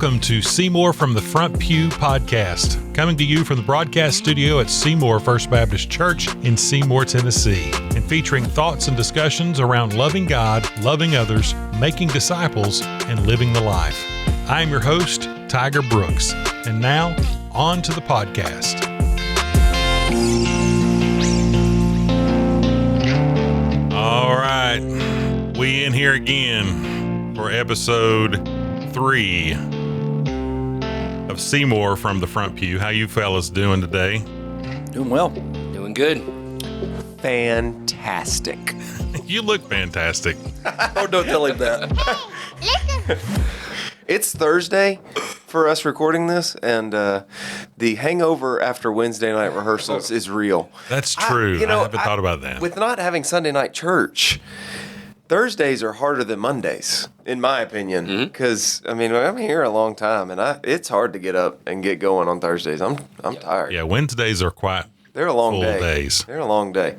welcome to Seymour from the Front Pew podcast, coming to you from the broadcast studio at Seymour First Baptist Church in Seymour, Tennessee, and featuring thoughts and discussions around loving God, loving others, making disciples, and living the life. I am your host, Tiger Brooks, and now, on to the podcast. All right, we in here again for episode 3 of Seymour from the Front Pew. How you fellas doing today? Doing well. Doing good. Fantastic. You look fantastic. Oh, don't tell him that. It's Thursday for us recording this, and the hangover after Wednesday night rehearsals is real. That's true. I haven't thought about that. With not having Sunday night church, Thursdays are harder than Mondays, in my opinion. Because I'm here a long time, and it's hard to get up and get going on Thursdays. I'm tired. Yeah, Wednesdays are quite They're a long full day. days. They're a long day.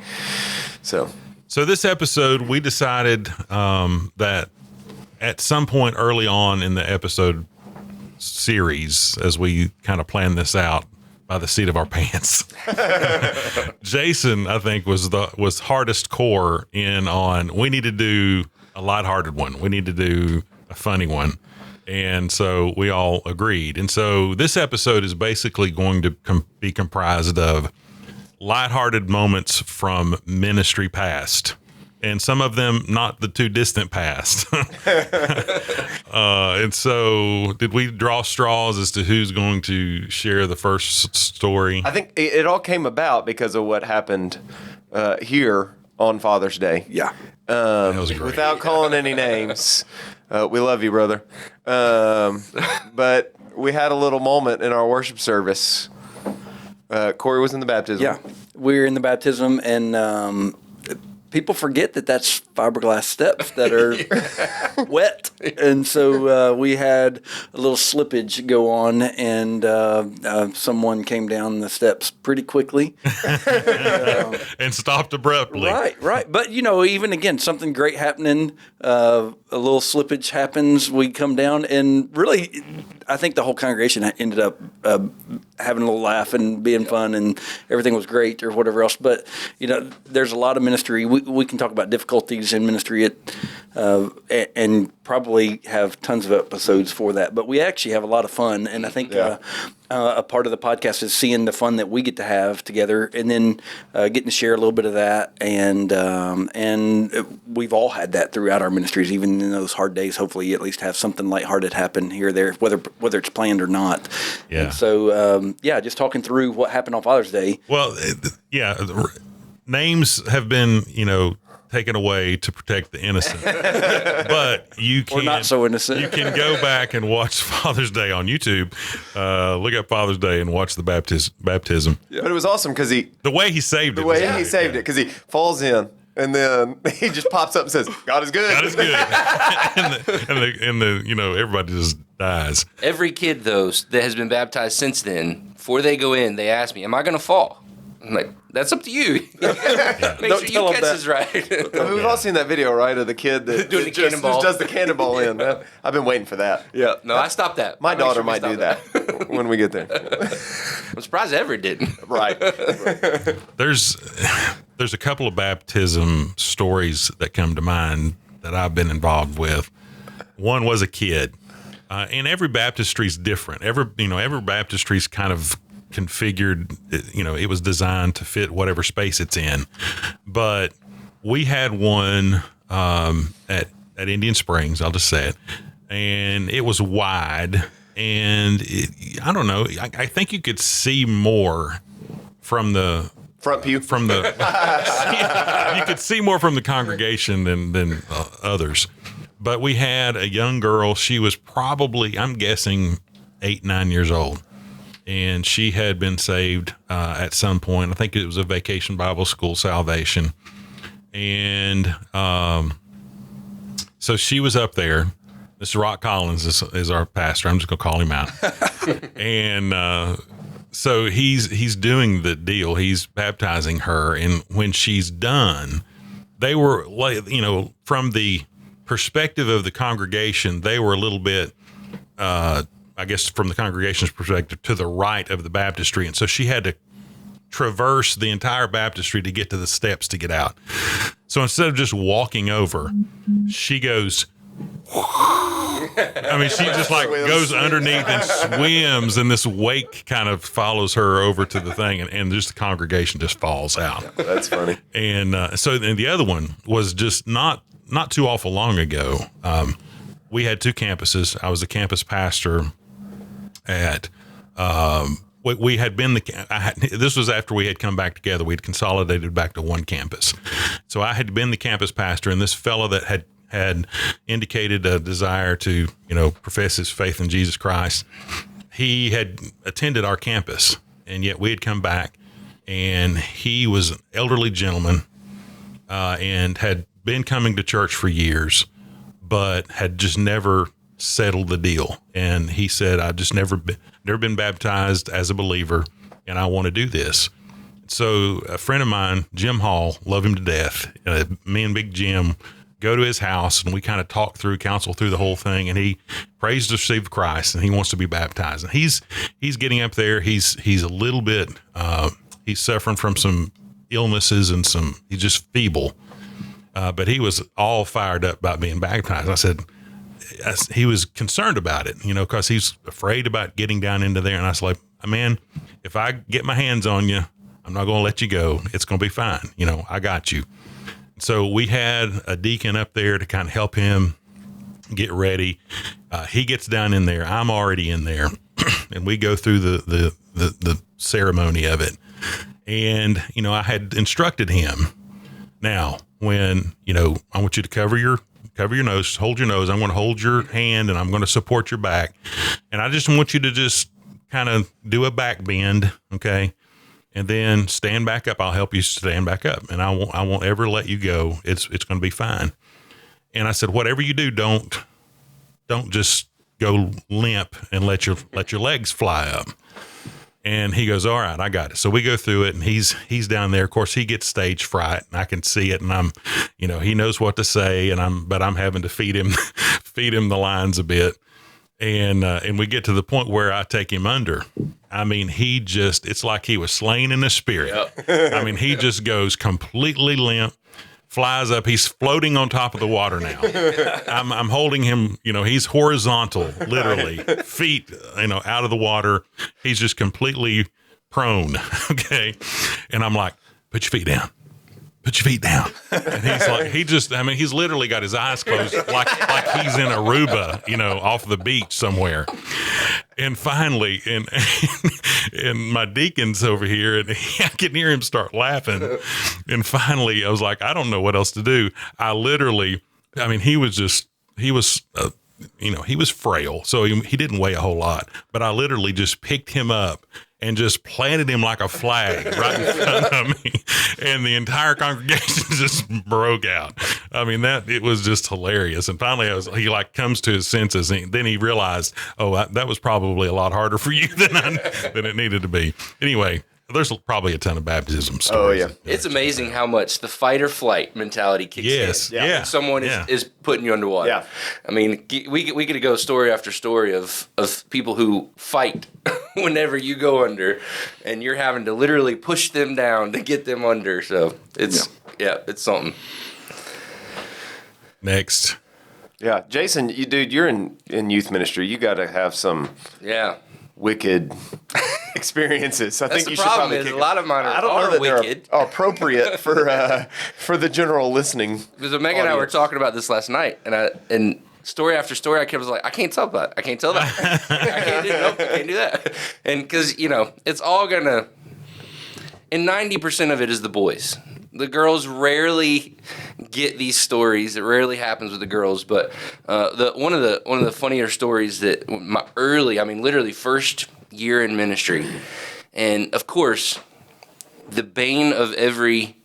So this episode, we decided that at some point early on in the episode series, as we kind of planned this out by the seat of our pants, Jason, I think, was hardest core in on, we need to do a lighthearted one. We need to do a funny one. And so we all agreed. And so this episode is basically going to be comprised of lighthearted moments from ministry past, and some of them not the too distant past. And so did we draw straws as to who's going to share the first story? I think it all came about because of what happened here on Father's Day. Yeah. That was great. Without calling any names. We love you, brother. But we had a little moment in our worship service. Corey was in the baptism. Yeah. We're in the baptism, and people forget that that's fiberglass steps that are wet. And so we had a little slippage go on, and someone came down the steps pretty quickly. And stopped abruptly. Right. But, even again, something great happening, a little slippage happens, we come down, and really, I think the whole congregation ended up having a little laugh and being fun, and everything was great or whatever else. But, there's a lot of ministry. We can talk about difficulties in ministry and probably have tons of episodes for that. But we actually have a lot of fun, and I think a part of the podcast is seeing the fun that we get to have together, and then getting to share a little bit of that. And we've all had that throughout our ministries, even in those hard days. Hopefully, you at least have something lighthearted happen here or there, whether it's planned or not. Yeah. And so, just talking through what happened on Father's Day. Well, names have been, taken away to protect the innocent, but you can, or not so innocent. You can go back and watch Father's Day on YouTube. Look up Father's Day and watch the baptism. Yeah. But it was awesome because the way he saved it. The way he saved it, because he falls in. And then he just pops up and says, God is good. God is good. and the everybody just dies. Every kid, though, that has been baptized since then, before they go in, they ask me, am I going to fall? I'm like, that's up to you. Make sure you catch this right. We've all seen that video, right, of the kid that doing the cannonball. does the cannonball in. I've been waiting for that. Yeah. No, I stopped that. My daughter might do that when we get there. I'm surprised Everett didn't. Right. There's a couple of baptism stories that come to mind that I've been involved with. One was a kid, and every baptistry is different. Every baptistry is kind of configured. It was designed to fit whatever space it's in. But we had one at Indian Springs. I'll just say it, and it was wide, and I don't know. I think you could see more from the front pew. From the you could see more from the congregation than others. But we had a young girl. She was probably, I'm guessing, 8-9 years old, and she had been saved at some point. I think it was a Vacation Bible School salvation, and so she was up there. Mr. Rock Collins is our pastor. I'm just gonna call him out, and so he's doing the deal. He's baptizing her, and when she's done, they were, from the perspective of the congregation, they were a little bit I guess from the congregation's perspective, to the right of the baptistry. And so she had to traverse the entire baptistry to get to the steps to get out. So instead of just walking over, she goes, I mean, she just like goes underneath and swims, and this wake kind of follows her over to the thing, and just the congregation just falls out. That's funny. And and the other one was just not too awful long ago. We had two campuses. I was a campus pastor at. We had been this was after we had come back together. We'd consolidated back to one campus. So I had been the campus pastor, and this fellow that had indicated a desire to, profess his faith in Jesus Christ, he had attended our campus, and yet we had come back, and he was an elderly gentleman, and had been coming to church for years, but had just never settled the deal. And he said, I've just never been baptized as a believer, and I want to do this. So a friend of mine, Jim Hall, love him to death. Me and Big Jim go to his house, and we kind of talk through, counsel through the whole thing. And he prays to receive Christ, and he wants to be baptized. And he's getting up there. He's a little bit, he's suffering from some illnesses and he's just feeble. But he was all fired up about being baptized. I said, he was concerned about it, because he's afraid about getting down into there. And I was like, man, if I get my hands on you, I'm not going to let you go. It's going to be fine. I got you. So we had a deacon up there to kind of help him get ready. He gets down in there. I'm already in there, and we go through the ceremony of it. And, I had instructed him. Now, when, I want you to cover your nose, hold your nose. I'm going to hold your hand, and I'm going to support your back. And I just want you to just kind of do a back bend. Okay. And then stand back up. I'll help you stand back up, and I won't ever let you go. It's going to be fine. And I said, whatever you do, don't just go limp and let your legs fly up. And he goes, all right, I got it. So we go through it, and he's down there. Of course, he gets stage fright, and I can see it. And I'm, he knows what to say, but I'm having to feed him the lines a bit. And we get to the point where I take him under. I mean, it's like he was slain in the spirit. Yep. I mean, he just goes completely limp, flies up. He's floating on top of the water now. I'm holding him, he's horizontal, literally, feet, out of the water. He's just completely prone. Okay. And I'm like, put your feet down. Put your feet down. And he's like, he's literally got his eyes closed like he's in Aruba, off the beach somewhere. And finally, and my deacon's over here, and I can hear him start laughing. And finally, I was like, I don't know what else to do. He was frail, so he didn't weigh a whole lot. But I literally just picked him up and just planted him like a flag right in front of me. And the entire congregation just broke out. I mean, it was just hilarious. And finally, he comes to his senses, and then he realized, that was probably a lot harder for you than it needed to be. Anyway, there's probably a ton of baptism stories. Oh, yeah. It's amazing how much the fight or flight mentality kicks in. Yeah. When someone is putting you underwater. Yeah. I mean, we could go story after story of people who fight whenever you go under, and you're having to literally push them down to get them under. So it's something. Next. Yeah. Jason, you're in youth ministry. You got to have some wicked experiences. I think you should probably a lot of mine are wicked. They're appropriate for the general listening. Because Megan and I were talking about this last night, and story after story, I kept like, I can't tell that. I can't tell that. I can't do that. And because it's all gonna. And 90% of it is the boys. The girls rarely get these stories. It rarely happens with the girls. But one of the funnier stories that literally first year in ministry, and of course, the bane of every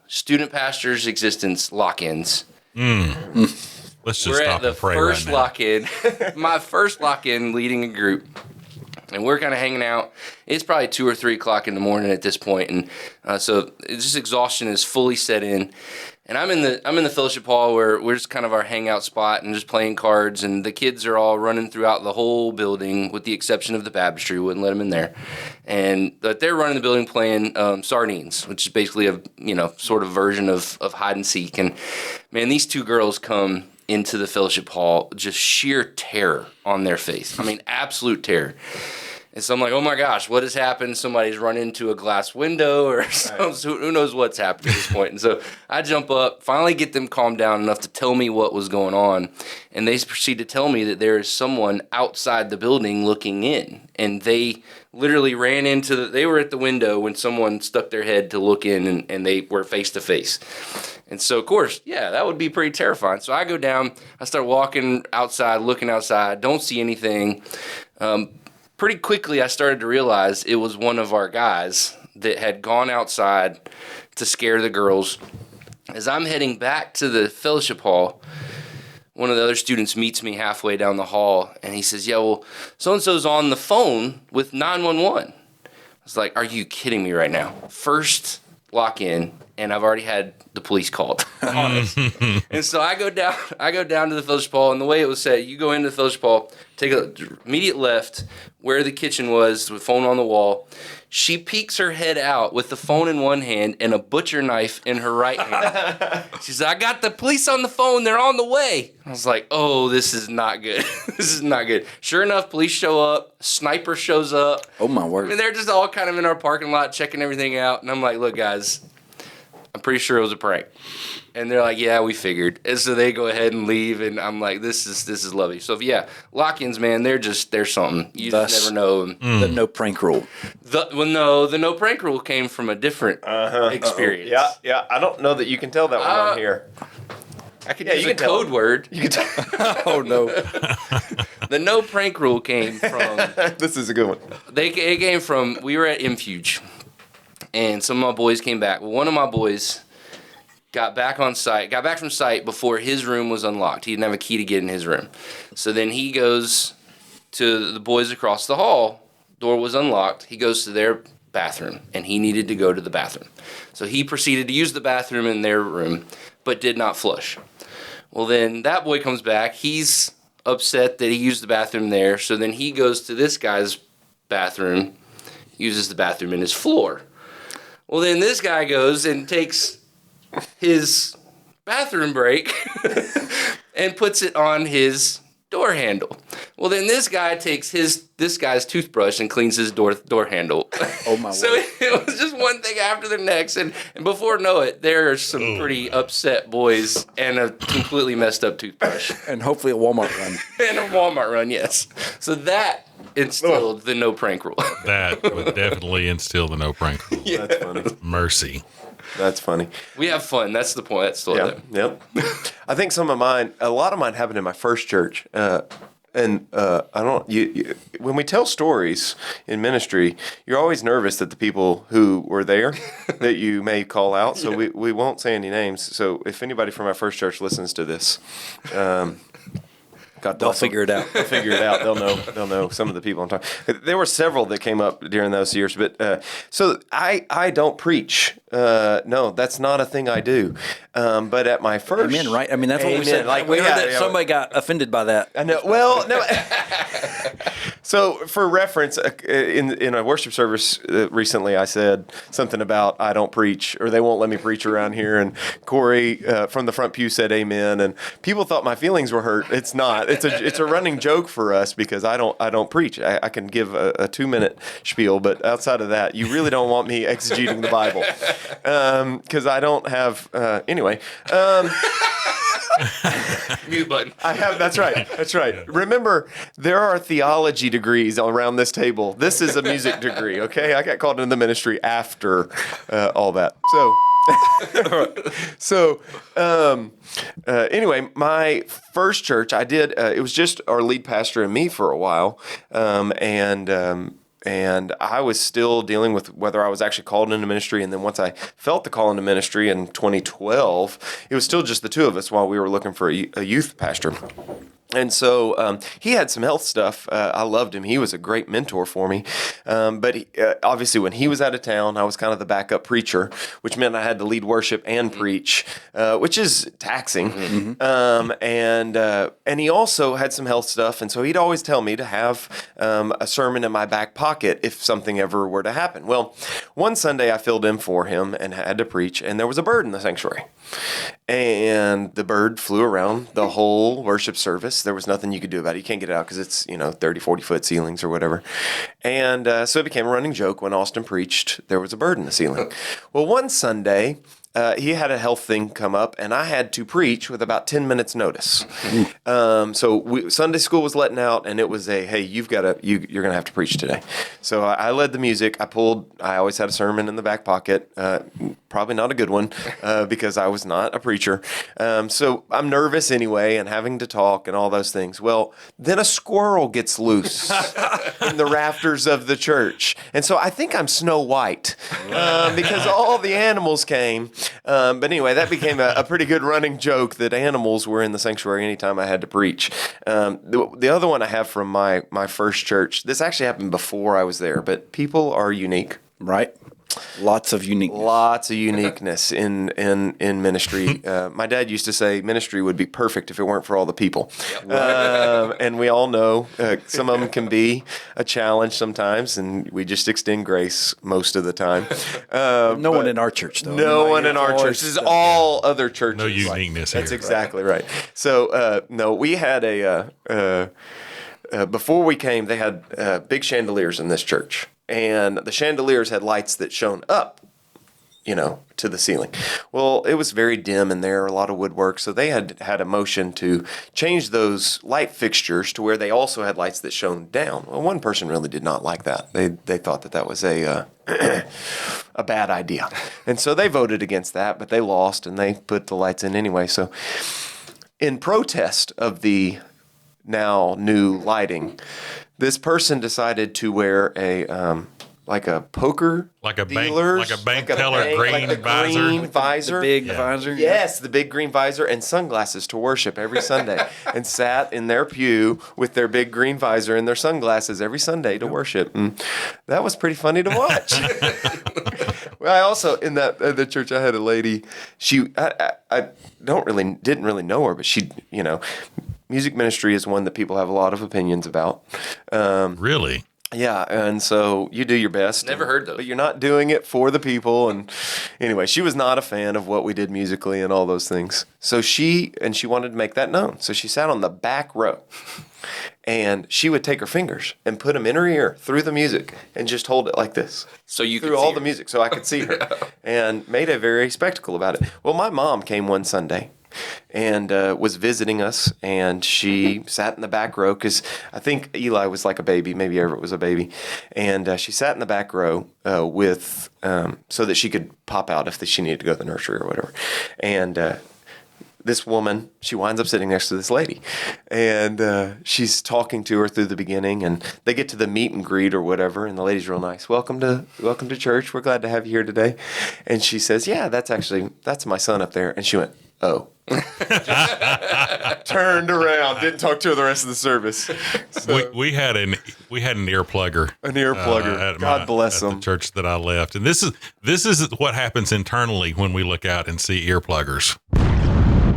student pastor's existence: lock-ins. Let's just We're stop at the and pray first right now. lock-in. My first lock-in leading a group. And we're kind of hanging out. It's probably 2 or 3 o'clock in the morning at this point, and so it's just exhaustion is fully set in. And I'm in the fellowship hall where we're just kind of our hangout spot and just playing cards, and the kids are all running throughout the whole building with the exception of the baptistry. Wouldn't let them in there, but they're running the building playing sardines, which is basically a sort of version of hide and seek. And man, these 2 girls come into the fellowship hall, just sheer terror on their face. I mean, absolute terror. And so I'm like, oh my gosh, what has happened? Somebody's run into a glass window or who knows what's happened at this point. And so I jump up, finally get them calmed down enough to tell me what was going on. And they proceed to tell me that there is someone outside the building looking in. And they literally ran they were at the window when someone stuck their head to look in, and they were face to face. And so, of course, yeah, that would be pretty terrifying. So I go down, I start walking outside, looking outside, don't see anything. Pretty quickly, I started to realize it was one of our guys that had gone outside to scare the girls. As I'm heading back to the fellowship hall, one of the other students meets me halfway down the hall, and he says, yeah, well, so-and-so's on the phone with 911. I was like, are you kidding me right now? First lock in, and I've already had the police called on us. And so I go down to the fellowship hall, and the way it was set, you go into the fellowship hall, take an immediate left where the kitchen was, with phone on the wall. She peeks her head out with the phone in one hand and a butcher knife in her right hand. She said, I got the police on the phone. They're on the way. I was like, oh, this is not good. This is not good. Sure enough, police show up. Sniper shows up. Oh, my word. I mean, they're just all kind of in our parking lot checking everything out. And I'm like, look, guys, I'm pretty sure it was a prank. And they're like, yeah, we figured. And so they go ahead and leave, and I'm like, this is lovely. So, yeah, lock-ins, man, they're something. You just never know. The no prank rule. The no prank rule came from a different experience. Yeah. I don't know that you can tell that one on here. I could use a code word. You can tell. Oh, no. The no prank rule came from... This is a good one. It came from, we were at Infuge, and some of my boys came back. Well, one of my boys... got back from site before his room was unlocked. He didn't have a key to get in his room. So then he goes to the boys across the hall. Door was unlocked. He goes to their bathroom, and he needed to go to the bathroom. So he proceeded to use the bathroom in their room, but did not flush. Well, then that boy comes back. He's upset that he used the bathroom there. So then he goes to this guy's bathroom, uses the bathroom in his floor. Well, then this guy goes and takes his bathroom break and puts it on his door handle. Well, then this guy takes this guy's toothbrush and cleans his door handle. Oh, my So word. it was just one thing after the next, and before know it, there are some pretty upset boys and a completely messed up toothbrush. And hopefully a Walmart run. And a Walmart run, yes. So that instilled the no prank rule. That would definitely instill the no prank rule. Yeah. That's funny. Mercy. That's funny. We have fun. That's the point. That's still Yeah. there. Yep. I think a lot of mine happened in my first church. And I don't. When we tell stories in ministry, you're always nervous that the people who were there that you may call out. So we won't say any names. So if anybody from our first church listens to this, They'll figure it out. They'll figure it out. They'll know some of the people I'm talking. There were several that came up during those years, but so I don't preach. No, that's not a thing I do. But at my first, Amen, right? I mean, that's what we said. Like, We heard yeah, that yeah. somebody got offended by that. I know. Well, no. So for reference, in a worship service recently, I said something about I don't preach, or they won't let me preach around here. And Corey from the front pew said amen, and people thought my feelings were hurt. It's not. It's a running joke for us because I don't preach. I can give a 2-minute spiel, but outside of that, you really don't want me exegeting the Bible because I don't have anyway. Mute button. I have. That's right. That's right. Remember, there are theology degrees around this table. This is a music degree. Okay, I got called into the ministry after all that. Anyway, my first church, I did. It was just our lead pastor and me for a while, and I was still dealing with whether I was actually called into ministry. And then once I felt the call into ministry in 2012, it was still just the two of us while we were looking for a youth pastor. And so he had some health stuff. I loved him. He was a great mentor for me. But obviously, when he was out of town, I was kind of the backup preacher, which meant I had to lead worship and preach, which is taxing. And he also had some health stuff. And so he'd always tell me to have a sermon in my back pocket if something ever were to happen. Well, one Sunday I filled in for him and had to preach, and there was a bird in the sanctuary. And the bird flew around the whole worship service. There was nothing you could do about it. You can't get it out because it's, 30, 40-foot ceilings or whatever. And so it became a running joke when Austin preached, there was a bird in the ceiling. Well, one Sunday, he had a health thing come up, and I had to preach with about 10 minutes notice. Sunday school was letting out, and it was hey, you're going to have to preach today. So I led the music. I always had a sermon in the back pocket, probably not a good one, because I was not a preacher. So I'm nervous anyway, and having to talk and all those things. Well, then a squirrel gets loose in the rafters of the church. And so I think I'm Snow White, because all the animals came. But anyway, that became a pretty good running joke that animals were in the sanctuary anytime I had to preach. The other one I have from my first church, this actually happened before I was there, but people are unique. Right. Lots of uniqueness in ministry. My dad used to say ministry would be perfect if it weren't for all the people. And we all know some of them can be a challenge sometimes, and we just extend grace most of the time. No one in our church, though. No one in our church. This is all other churches. No uniqueness here. That's exactly right. So, no, we had before we came, they had big chandeliers in this church. And the chandeliers had lights that shone up, to the ceiling. Well, it was very dim in there, a lot of woodwork. So they had a motion to change those light fixtures to where they also had lights that shone down. Well, one person really did not like that. They thought that was a bad idea. And so they voted against that, but they lost and they put the lights in anyway. So in protest of the now new lighting, this person decided to wear a poker dealer's, bank teller green visor. The big visor. Yes, the big green visor and sunglasses to worship every Sunday, and sat in their pew with their big green visor and their sunglasses every Sunday to worship. And that was pretty funny to watch. Well, I also in the church I had a lady. I didn't really know her, but she, music ministry is one that people have a lot of opinions about. Really? Yeah, and so you do your best. Never heard those. But you're not doing it for the people. And anyway, she was not a fan of what we did musically and all those things. So she wanted to make that known. So she sat on the back row. And she would take her fingers and put them in her ear through the music and just hold it like this. So you could through see all her. the music, so I could see her, and made a very spectacle about it. Well, my mom came one Sunday and was visiting us, and she sat in the back row because I think Eli was like a baby, maybe Everett was a baby, and she sat in the back row with so that she could pop out if she needed to go to the nursery or whatever, and. This woman, she winds up sitting next to this lady, and she's talking to her through the beginning, and they get to the meet and greet or whatever, and the lady's real nice. Welcome to church. We're glad to have you here today. And she says, yeah, that's my son up there. And she went, oh. Turned around, didn't talk to her the rest of the service. So, we had an earplugger. An earplugger. God bless them. The church that I left, and this is what happens internally when we look out and see earpluggers.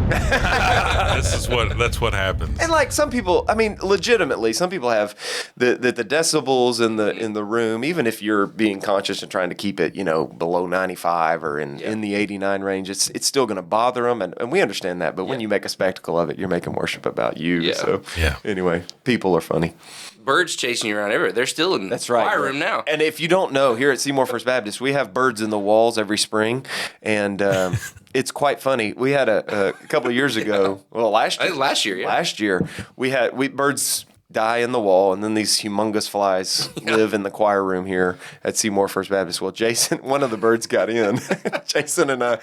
That's what happens. And like some people, I mean, legitimately, some people have the decibels in the room, even if you're being conscious and trying to keep it, below 95 or in the 89 range, it's still going to bother them, and we understand that. But when you make a spectacle of it, you're making worship about you. Yeah. So anyway, people are funny. Birds chasing you around everywhere. They're still in the choir room now. And if you don't know, here at Seymour First Baptist, we have birds in the walls every spring, and it's quite funny. We had a couple of years ago, last year, we had birds die in the wall, and then these humongous flies live in the choir room here at Seymour First Baptist. Well, Jason, one of the birds got in. Jason and I,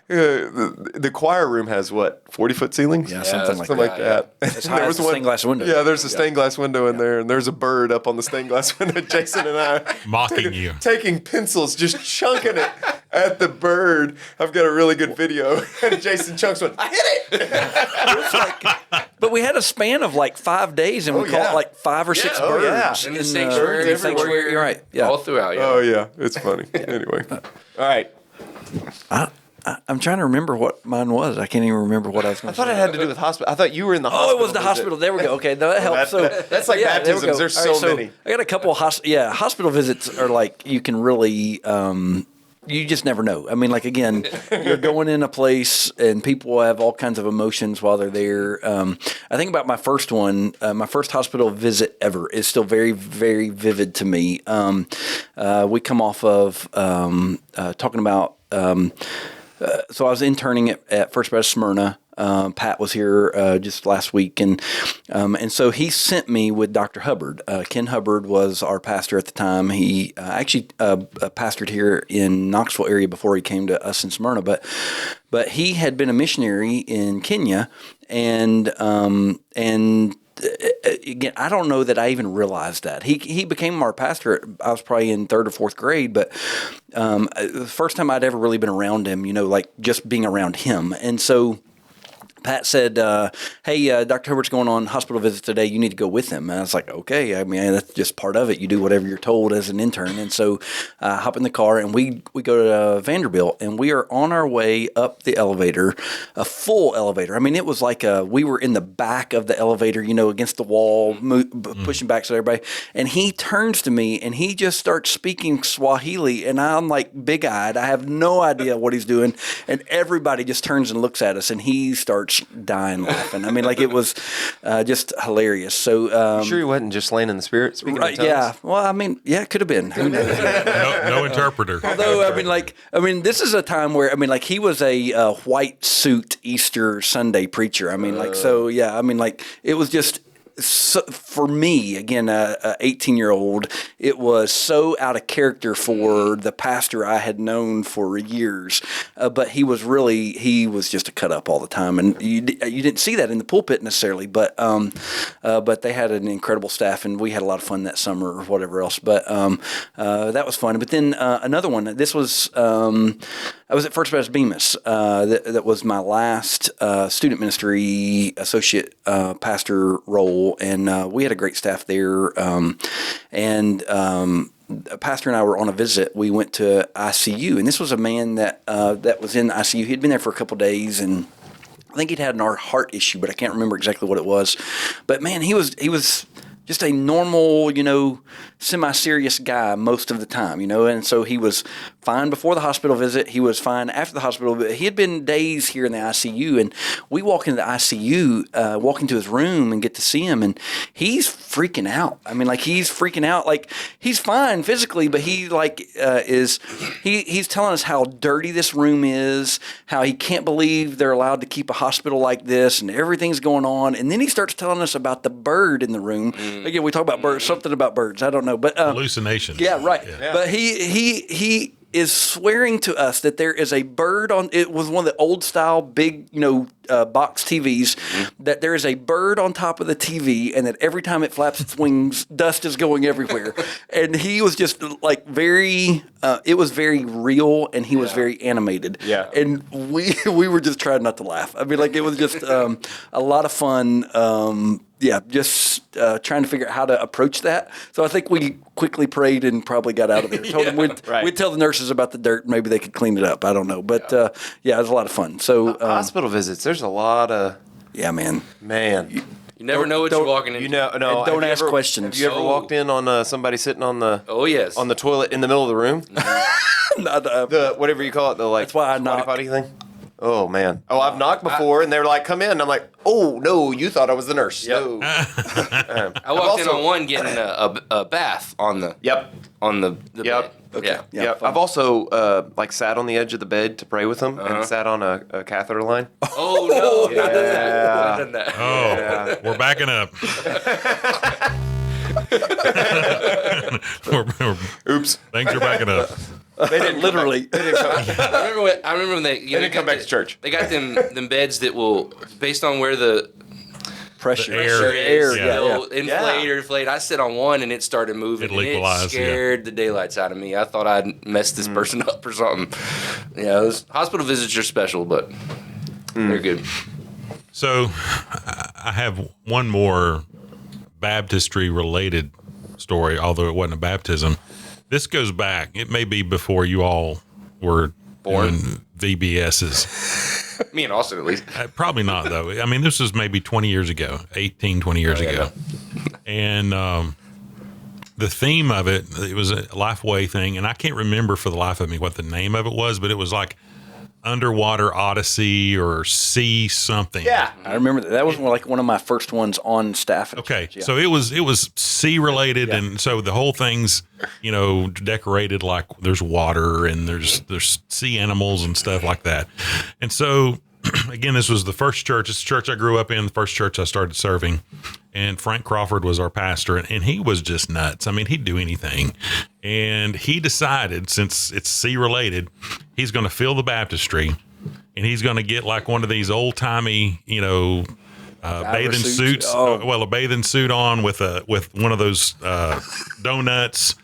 the choir room has 40-foot ceilings? Yeah, something like that. As high as the stained glass window. Yeah, there's a stained glass window in there, and there's a bird up on the stained glass window. Jason and I mocking you, taking pencils, just chunking it at the bird. I've got a really good video, and Jason chunks one. I hit it. But we had a span of like 5 days, and we caught like 5 or 6 birds. Yeah. In the sanctuary, sanctuary, right? Yeah. all throughout. Yeah. Oh yeah, it's funny. Anyway, all right. I'm trying to remember what mine was. I can't even remember what I was going I to thought say. it had to do with hospital. I thought you were in the hospital. Oh, it was the visit. hospital. There we go. Okay, that helps. So That's like there we baptisms. go. There's All right, so many. I got a couple of hospital visits are like you can really. You just never know. I mean, like, again, you're going in a place and people have all kinds of emotions while they're there. I think about my first one, my first hospital visit ever is still very, very vivid to me. We come off of talking about, so I was interning at First Baptist Smyrna. Pat was here just last week, and so he sent me with Dr. Hubbard. Ken Hubbard was our pastor at the time. He actually pastored here in Knoxville area before he came to us in Smyrna, but he had been a missionary in Kenya, and again, I don't know that I even realized that he became our pastor. I was probably in 3rd or 4th grade, but the first time I'd ever really been around him, like just being around him, and so. Pat said, hey, Dr. Hubbard's going on hospital visits today. You need to go with him. And I was like, okay. I mean, that's just part of it. You do whatever you're told as an intern. And so I hop in the car, and we go to Vanderbilt, and we are on our way up the elevator, a full elevator. I mean, it was like we were in the back of the elevator, against the wall, pushing back so everybody. And he turns to me, and he just starts speaking Swahili, and I'm like big-eyed. I have no idea what he's doing. And everybody just turns and looks at us, and he starts dying laughing. I mean, like, it was just hilarious. So, Sure, he wasn't just laying in the spirit, speaking in tongues? yeah. Well, I mean, yeah, it could have been. Who knows? No interpreter. Although, I mean, this is a time where, he was a white suit Easter Sunday preacher. I mean, it was just. So, for me, again, a 18-year-old, it was so out of character for the pastor I had known for years. But he was just a cut up all the time, and you didn't see that in the pulpit necessarily. But they had an incredible staff, and we had a lot of fun that summer or whatever else. But that was fun. But then another one. This was I was at First Baptist Bemis. That was my last student ministry associate pastor role. And we had a great staff there. A pastor and I were on a visit. We went to ICU, and this was a man that was in ICU. He'd been there for a couple of days, and I think he'd had an heart issue, but I can't remember exactly what it was. But man, he was just a normal, semi-serious guy most of the time, and so he was fine before the hospital visit. He was fine after the hospital visit. He had been days here in the ICU, and we walk into the ICU, walk into his room and get to see him, and he's freaking out. I mean, he's freaking out. He's fine physically, but he's telling us how dirty this room is, how he can't believe they're allowed to keep a hospital like this, and everything's going on. And then he starts telling us about the bird in the room. Again, we talk about birds, something about birds. I don't know, but hallucinations. Yeah, right. Yeah. But he is swearing to us that there is a bird on. It was one of the old style big, box TVs. That there is a bird on top of the TV, and that every time it flaps its wings, dust is going everywhere. And he was just very. It was very real, and he was very animated. Yeah. And we were just trying not to laugh. I mean, it was just a lot of fun. Just trying to figure out how to approach that. So I think we quickly prayed and probably got out of there. Told them we'd tell the nurses about the dirt. Maybe they could clean it up. I don't know. But it was a lot of fun. So hospital visits, there's a lot of... Yeah, man. Man. You never know what you're walking into. No. Don't ask questions. Have you ever walked in on somebody sitting on the... Oh, yes. On the toilet in the middle of the room? The whatever you call it, the That's why I squatty knock. potty thing? Oh, man. Oh, I've knocked before, and they were like, come in. And I'm like, oh, no, you thought I was the nurse. Yep. No. I walked in on one getting a bath on the Yep. bed. Okay. Yep. I've also sat on the edge of the bed to pray with them and sat on a catheter line. Oh no! Yeah. Not done that. Oh, we're backing up. Oops. Things are backing up. They didn't Literally. I remember when they didn't come back to church. They got them beds that will, based on where the Pressure. The air. is, Yeah. it'll inflate or deflate. I sit on one and it started moving. It'll and equalize, it scared the daylights out of me. I thought I'd messed this person up or something. Hospital visits are special, but they're good. So I have one more baptistry related story, although it wasn't a baptism. This goes back. It may be before you all were Born. doing VBSs. Me and Austin, at least. Probably not, though. I mean, this was maybe 20 years ago, 18, 20 years ago. And the theme of it, it was a Lifeway thing. And I can't remember for the life of me what the name of it was, but it was like Underwater Odyssey or Sea something. Yeah, I remember that. That was like one of my first ones on staff. At Okay, church, yeah. so it was sea related, and so the whole thing's decorated like there's water and there's sea animals and stuff like that. And so again, this was the first church. It's the church I grew up in, the first church I started serving. And Frank Crawford was our pastor, and he was just nuts. I mean, he'd do anything. And he decided, since it's sea related, he's going to fill the baptistry, and he's going to get like one of these old timey, bathing suits. A bathing suit on with one of those donuts,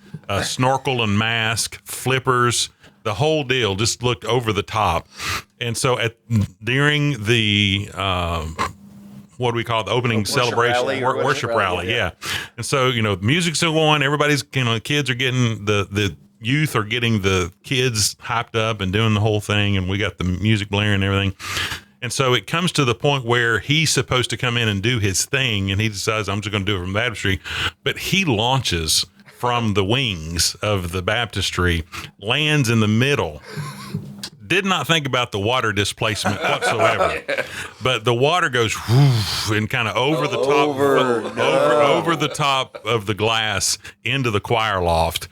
snorkel and mask, flippers. The whole deal just looked over the top. And so during the what do we call it? The opening celebration, worship rally. Yeah. And so, music's still going. Everybody's, kids are getting the youth are getting the kids hyped up and doing the whole thing. And we got the music blaring and everything. And so it comes to the point where he's supposed to come in and do his thing. And he decides, I'm just going to do it from the baptistry. But he launches from the wings of the baptistry, lands in the middle. Did not think about the water displacement whatsoever, but the water goes whoosh, and kind of over the top of the glass into the choir loft.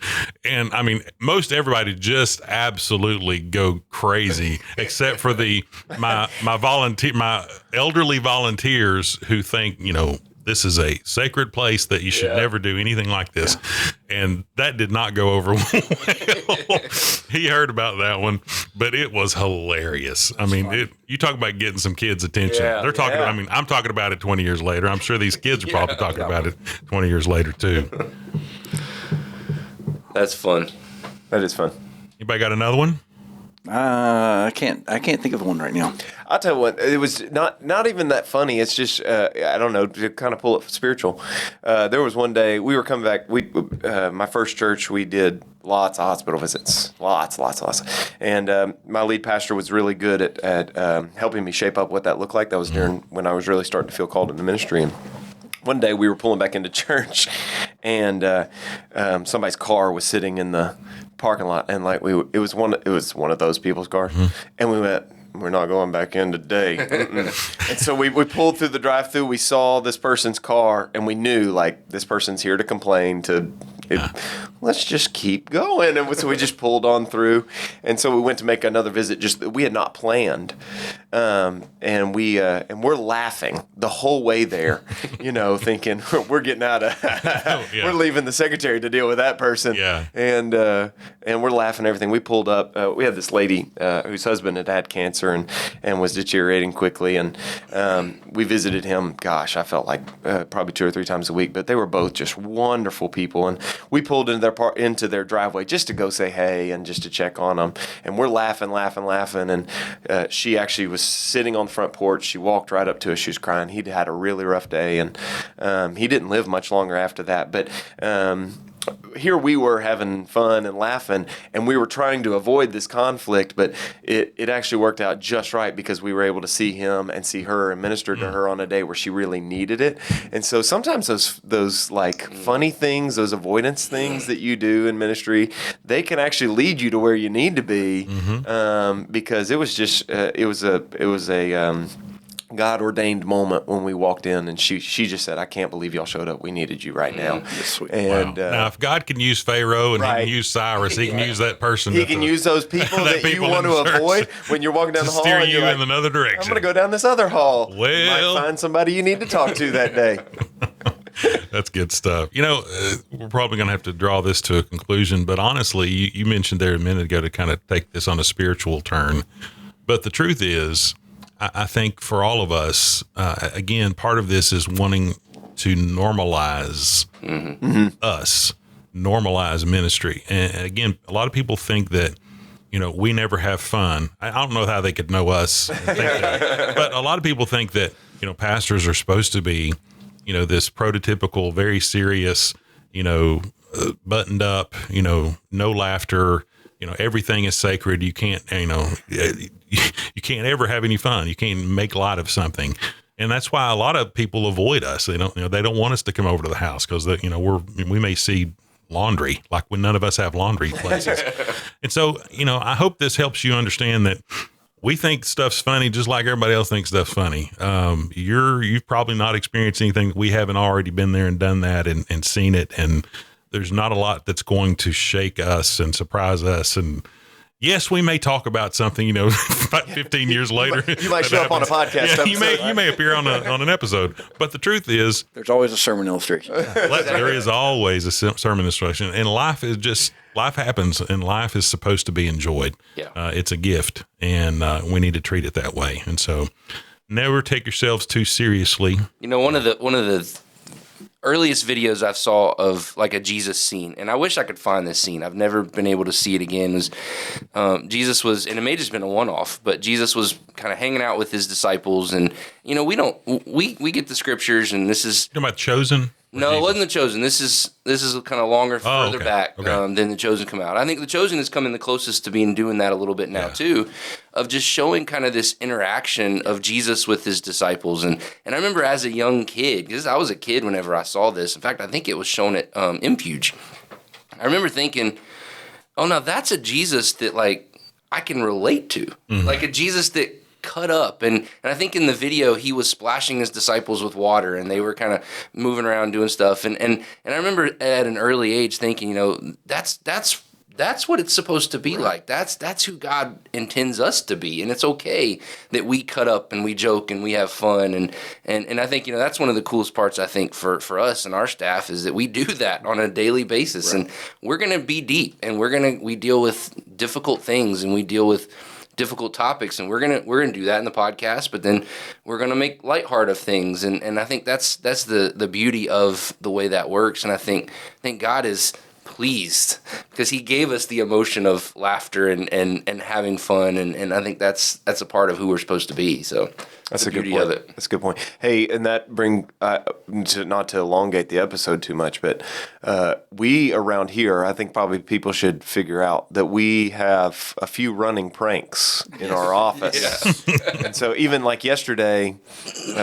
And I mean, most everybody just absolutely go crazy, except for my elderly volunteers who think, this is a sacred place that you should never do anything like this. And that did not go over well. He heard about that one, but it was hilarious. I mean, you talk about getting some kids' attention. They're talking, I'm talking about it 20 years later. I'm sure these kids are probably talking about it 20 years later too. That's fun. That is fun. Anybody got another one? I can't think of one right now. I'll tell you what, it was not even that funny. It's just, I don't know, to kind of pull it spiritual. There was one day we were coming back. My first church, we did lots of hospital visits, lots. And my lead pastor was really good at helping me shape up what that looked like. That was during when I was really starting to feel called into ministry. And one day we were pulling back into church, and somebody's car was sitting in the parking lot, and it was one of those people's cars, and we went, we're not going back in today. And so we pulled through the drive-through. We saw this person's car, and we knew this person's here to complain. Let's just keep going. And so we just pulled on through. And so we went to make another visit. Just we had not planned, and we're laughing the whole way there. Thinking we're getting out of, we're leaving the secretary to deal with that person. Yeah. And we're laughing and everything. We pulled up. We had this lady whose husband had cancer and was deteriorating quickly, and we visited him. Gosh, I felt like probably 2 or 3 times a week. But they were both just wonderful people, and we pulled into their driveway just to go say hey and just to check on them. And we're laughing, and she actually was sitting on the front porch. She walked right up to us. She was crying. He'd had a really rough day, and he didn't live much longer after that. But here we were having fun and laughing, and we were trying to avoid this conflict, but it actually worked out just right because we were able to see him and see her and minister to her on a day where she really needed it. And so sometimes those funny things, those avoidance things that you do in ministry, they can actually lead you to where you need to be, because it was just it was a God-ordained moment when we walked in, and she just said, I can't believe y'all showed up. We needed you right now. And now, if God can use Pharaoh and he can use Cyrus, he can use that person. He can use those people that you want to avoid when you're walking down the hall. Steer and you you're in another direction. I'm going to go down this other hall. Well, you might find somebody you need to talk to that day. That's good stuff. We're probably going to have to draw this to a conclusion, but honestly, you mentioned there a minute ago to kind of take this on a spiritual turn. But the truth is, I think for all of us, again, part of this is wanting to normalize us, normalize ministry. And again, a lot of people think that, we never have fun. I don't know how they could know us and think that, but a lot of people think that pastors are supposed to be, this prototypical, very serious, buttoned up, no laughter, everything is sacred. You can't, you can't ever have any fun. You can't make light of something. And that's why a lot of people avoid us. They don't, they don't want us to come over to the house because, we may see laundry, like when none of us have laundry places. And so, I hope this helps you understand that we think stuff's funny just like everybody else thinks stuff's funny. You've probably not experienced anything that we haven't already been there and done that and seen it. And there's not a lot that's going to shake us and surprise us. And yes, we may talk about something, about 15 years later. You might show up on a podcast. Yeah, you may appear on an episode. But the truth is, There's always a sermon illustration. there is always a sermon illustration. And life happens, and life is supposed to be enjoyed. Yeah. It's a gift, and we need to treat it that way. And so never take yourselves too seriously. One of the earliest videos I saw of like a Jesus scene, and I wish I could find this scene. I've never been able to see it again. Was Jesus was, and it may have just been a one-off, but Jesus was kind of hanging out with his disciples, and we get the scriptures, and this is You talking about Chosen? no, it wasn't The Chosen. This is kind of longer, further okay. back Okay. than The Chosen come out. I think The Chosen is coming the closest to doing that a little bit now too, of just showing kind of this interaction of Jesus with his disciples. And I remember as a young kid, because I was a kid whenever I saw this. In fact, I think it was shown at Impuge. I remember thinking, oh, now that's a Jesus that like I can relate to, like a Jesus that cut up, and I think in the video he was splashing his disciples with water, and they were kind of moving around doing stuff, and I remember at an early age thinking, that's what it's supposed to be like. That's who God intends us to be, and it's okay that we cut up and we joke and we have fun, and I think that's one of the coolest parts I think for us and our staff is that we do that on a daily basis, and we're gonna be deep, and we deal with difficult things, and we deal with difficult topics, and we're gonna do that in the podcast, but then we're gonna make lighthearted of things, and I think that's the beauty of the way that works, and I think God is pleased because he gave us the emotion of laughter and having fun, and I think that's a part of who we're supposed to be. So That's the a good beauty point. of it. That's a good point. Hey, and that not to elongate the episode too much, but we around here, I think probably people should figure out that we have a few running pranks in our office. And so even like yesterday,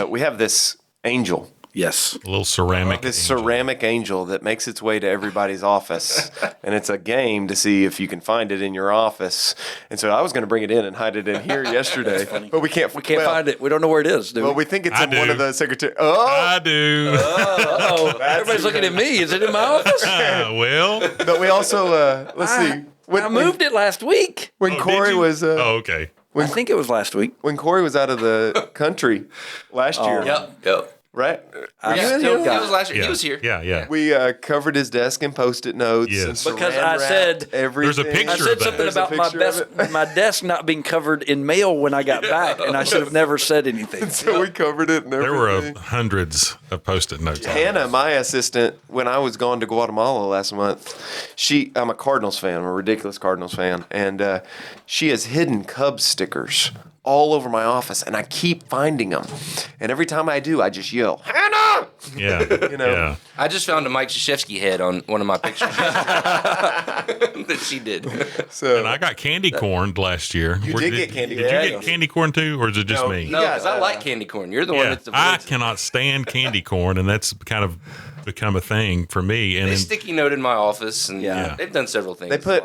we have this angel. Yes. A little ceramic. This angel. ceramic angel that makes its way to everybody's office, and it's a game to see if you can find it in your office. And so I was going to bring it in and hide it in here yesterday, but we can't. We can't find it. We don't know where it is, do Well, we? we think it's I in one do. of the secretary. Oh, I do. Uh-oh. Everybody's looking at me. Is it in my office? Well. but we also let's see. I moved it last week. When Oh, Corey did you? was okay. I think it was last week. when Corey was out of the country last year, Yep. right? I Yeah, still it got was last year. Yeah. He was here. Yeah. We covered his desk in Post-it notes. Yes. And Because saran I said- wrapped everything. There's a picture I of said that. something There's a about my picture of it. my desk not being covered in mail when I got back, and I should have never said anything. So we covered it and There everything. were hundreds of Post-it notes. on Hannah, this. my assistant, when I was gone to Guatemala last month, I'm a Cardinals fan. I'm a ridiculous Cardinals fan. And she has hidden Cubs stickers all over my office, and I keep finding them. And every time I do, I just yell, Hannah! Yeah. Yeah. I just found a Mike Krzyzewski head on one of my pictures that she did. So And I got candy corned last year. You did get candy Did corn. you get candy corn too, or is it just No, me? No, because I like candy corn. You're the one Yeah, that's I avoids it. cannot stand candy corn, and that's kind of become a thing for me. And They then, sticky note in my office, and Yeah. they've done several things. they put,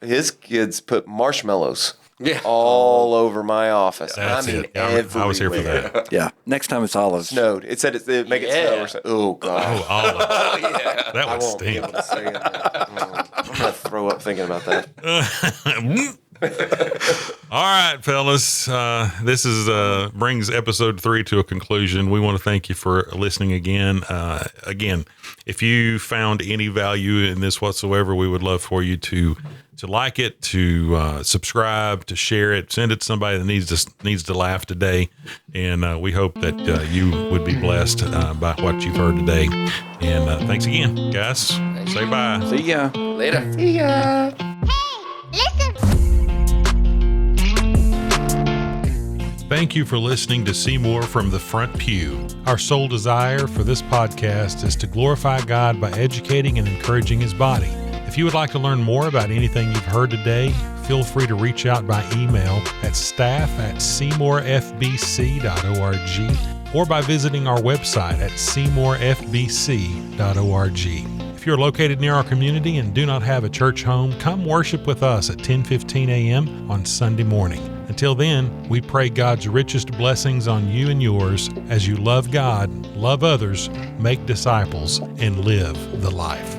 his kids put marshmallows Yeah. all over my office. That's I mean, it. Yeah, I was here for everywhere. that. Yeah. Next time it's olives. Snowed. It said it make it Yeah. snow or something. Oh, God. Oh, olive. Oh yeah. That I would won't be stink. able to say it. I'm going to throw up thinking about that. All right, fellas. This is brings episode 3 to a conclusion. We want to thank you for listening again. Again, if you found any value in this whatsoever, we would love for you to like it, to subscribe, to share it, send it to somebody that needs to laugh today. And we hope that you would be blessed by what you've heard today. And thanks again, guys. Say bye. See ya. Later. Thank you for listening to Seymour from the Front Pew. Our sole desire for this podcast is to glorify God by educating and encouraging His body. If you would like to learn more about anything you've heard today, feel free to reach out by email at staff@seymourfbc.org or by visiting our website at seymourfbc.org. If you're located near our community and do not have a church home, come worship with us at 10:15 a.m. on Sunday morning. Until then, we pray God's richest blessings on you and yours as you love God, love others, make disciples, and live the life.